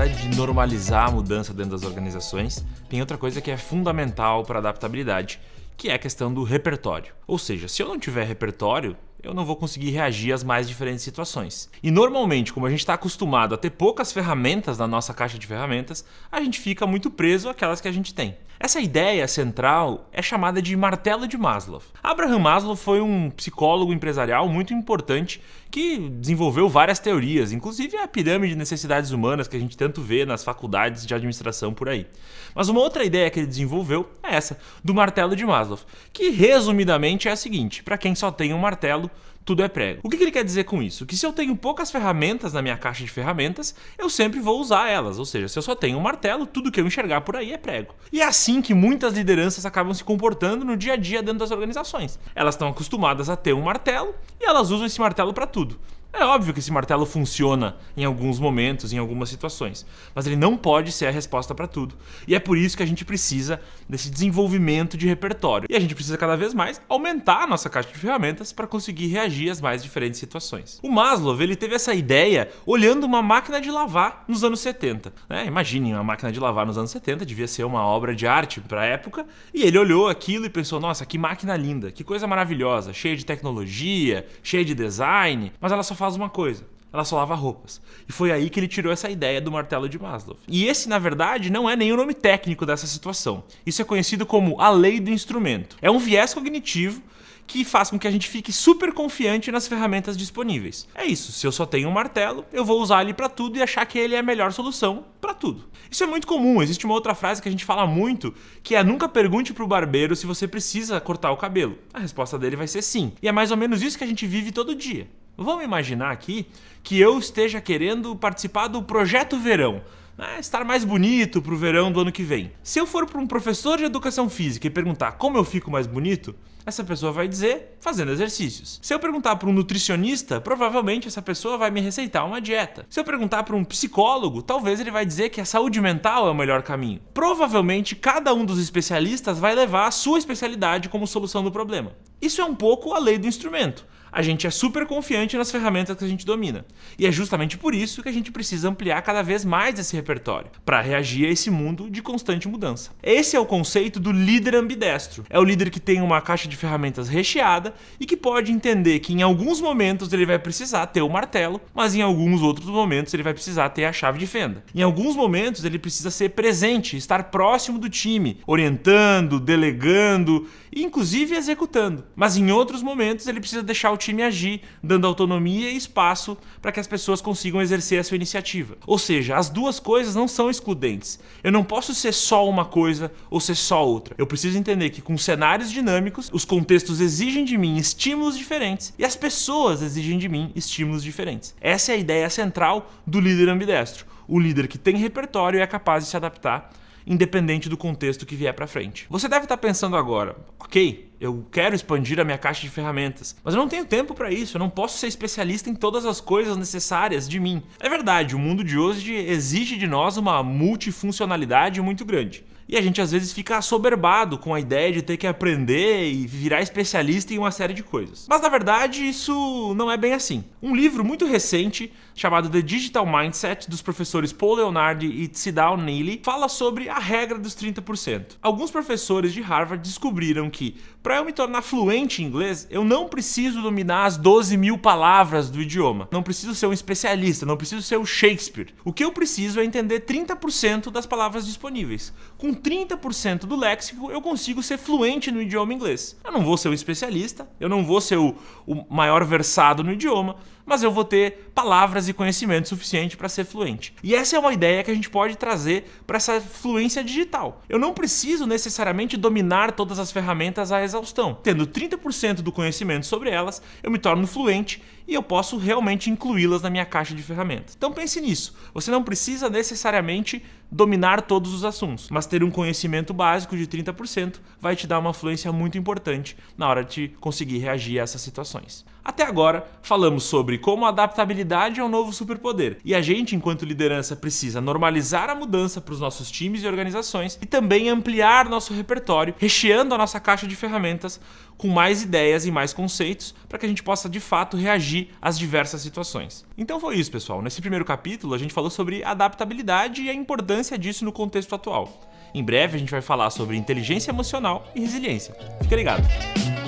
apesar de normalizar a mudança dentro das organizações, tem outra coisa que é fundamental para a adaptabilidade, que é a questão do repertório. Ou seja, se eu não tiver repertório, eu não vou conseguir reagir às mais diferentes situações. E normalmente, como a gente está acostumado a ter poucas ferramentas na nossa caixa de ferramentas, a gente fica muito preso àquelas que a gente tem. Essa ideia central é chamada de martelo de Maslow. Abraham Maslow foi um psicólogo empresarial muito importante que desenvolveu várias teorias, inclusive a pirâmide de necessidades humanas que a gente tanto vê nas faculdades de administração por aí. Mas uma outra ideia que ele desenvolveu é essa, do martelo de Maslow, que resumidamente é a seguinte: para quem só tem um martelo, tudo é prego. O que ele quer dizer com isso? Que se eu tenho poucas ferramentas na minha caixa de ferramentas, eu sempre vou usar elas. Ou seja, se eu só tenho um martelo, tudo que eu enxergar por aí é prego. E é assim que muitas lideranças acabam se comportando no dia a dia dentro das organizações. Elas estão acostumadas a ter um martelo e elas usam esse martelo para tudo. É óbvio que esse martelo funciona em alguns momentos, em algumas situações, mas ele não pode ser a resposta para tudo. E é por isso que a gente precisa desse desenvolvimento de repertório. E a gente precisa cada vez mais aumentar a nossa caixa de ferramentas para conseguir reagir às mais diferentes situações. O Maslow, ele teve essa ideia olhando uma máquina de lavar nos anos 70. Imaginem, uma máquina de lavar nos anos 70 devia ser uma obra de arte para a época, e ele olhou aquilo e pensou: nossa, que máquina linda, que coisa maravilhosa, cheia de tecnologia, cheia de design, mas ela só faz uma coisa: ela só lava roupas. E foi aí que ele tirou essa ideia do martelo de Maslow. E esse, na verdade, não é nem o nome técnico dessa situação. Isso é conhecido como a lei do instrumento. É um viés cognitivo que faz com que a gente fique super confiante nas ferramentas disponíveis. É isso, se eu só tenho um martelo, eu vou usar ele para tudo e achar que ele é a melhor solução para tudo. Isso é muito comum. Existe uma outra frase que a gente fala muito, que é: nunca pergunte pro barbeiro se você precisa cortar o cabelo. A resposta dele vai ser sim. E é mais ou menos isso que a gente vive todo dia. Vamos imaginar aqui que eu esteja querendo participar do Projeto Verão, estar mais bonito para o verão do ano que vem. Se eu for para um professor de educação física e perguntar como eu fico mais bonito, essa pessoa vai dizer fazendo exercícios. Se eu perguntar para um nutricionista, provavelmente essa pessoa vai me receitar uma dieta. Se eu perguntar para um psicólogo, talvez ele vai dizer que a saúde mental é o melhor caminho. Provavelmente cada um dos especialistas vai levar a sua especialidade como solução do problema. Isso é um pouco a lei do instrumento. A gente é super confiante nas ferramentas que a gente domina. E é justamente por isso que a gente precisa ampliar cada vez mais esse repertório, para reagir a esse mundo de constante mudança. Esse é o conceito do líder ambidestro. É o líder que tem uma caixa de ferramentas recheada e que pode entender que em alguns momentos ele vai precisar ter o martelo, mas em alguns outros momentos ele vai precisar ter a chave de fenda. Em alguns momentos ele precisa ser presente, estar próximo do time, orientando, delegando e inclusive executando. Mas em outros momentos ele precisa deixar o time agir, dando autonomia e espaço para que as pessoas consigam exercer a sua iniciativa. Ou seja, as duas coisas não são excludentes. Eu não posso ser só uma coisa ou ser só outra. Eu preciso entender que com cenários dinâmicos, os contextos exigem de mim estímulos diferentes e as pessoas exigem de mim estímulos diferentes. Essa é a ideia central do líder ambidestro. O líder que tem repertório e é capaz de se adaptar independente do contexto que vier para frente. Você deve estar pensando agora: ok, eu quero expandir a minha caixa de ferramentas, mas eu não tenho tempo para isso, eu não posso ser especialista em todas as coisas necessárias de mim. É verdade, o mundo de hoje exige de nós uma multifuncionalidade muito grande. E a gente às vezes fica assoberbado com a ideia de ter que aprender e virar especialista em uma série de coisas. Mas na verdade isso não é bem assim. Um livro muito recente, chamado The Digital Mindset, dos professores Paul Leonardi e Tzidal Neely, fala sobre a regra dos 30%. Alguns professores de Harvard descobriram que, para eu me tornar fluente em inglês, eu não preciso dominar as 12.000 palavras do idioma. Não preciso ser um especialista, não preciso ser o Shakespeare. O que eu preciso é entender 30% das palavras disponíveis. Com 30% do léxico, eu consigo ser fluente no idioma inglês. Eu não vou ser um especialista, eu não vou ser o maior versado no idioma, mas eu vou ter palavras e conhecimento suficiente para ser fluente. E essa é uma ideia que a gente pode trazer para essa fluência digital. Eu não preciso necessariamente dominar todas as ferramentas à exaustão. Tendo 30% do conhecimento sobre elas, eu me torno fluente e eu posso realmente incluí-las na minha caixa de ferramentas. Então pense nisso. Você não precisa necessariamente dominar todos os assuntos, mas ter um conhecimento básico de 30% vai te dar uma fluência muito importante na hora de conseguir reagir a essas situações. Até agora, falamos sobre como a adaptabilidade é um novo superpoder e a gente, enquanto liderança, precisa normalizar a mudança para os nossos times e organizações e também ampliar nosso repertório, recheando a nossa caixa de ferramentas com mais ideias e mais conceitos para que a gente possa, de fato, reagir às diversas situações. Então foi isso, pessoal. Nesse primeiro capítulo, a gente falou sobre adaptabilidade e a importância disso no contexto atual. Em breve, a gente vai falar sobre inteligência emocional e resiliência. Fica ligado!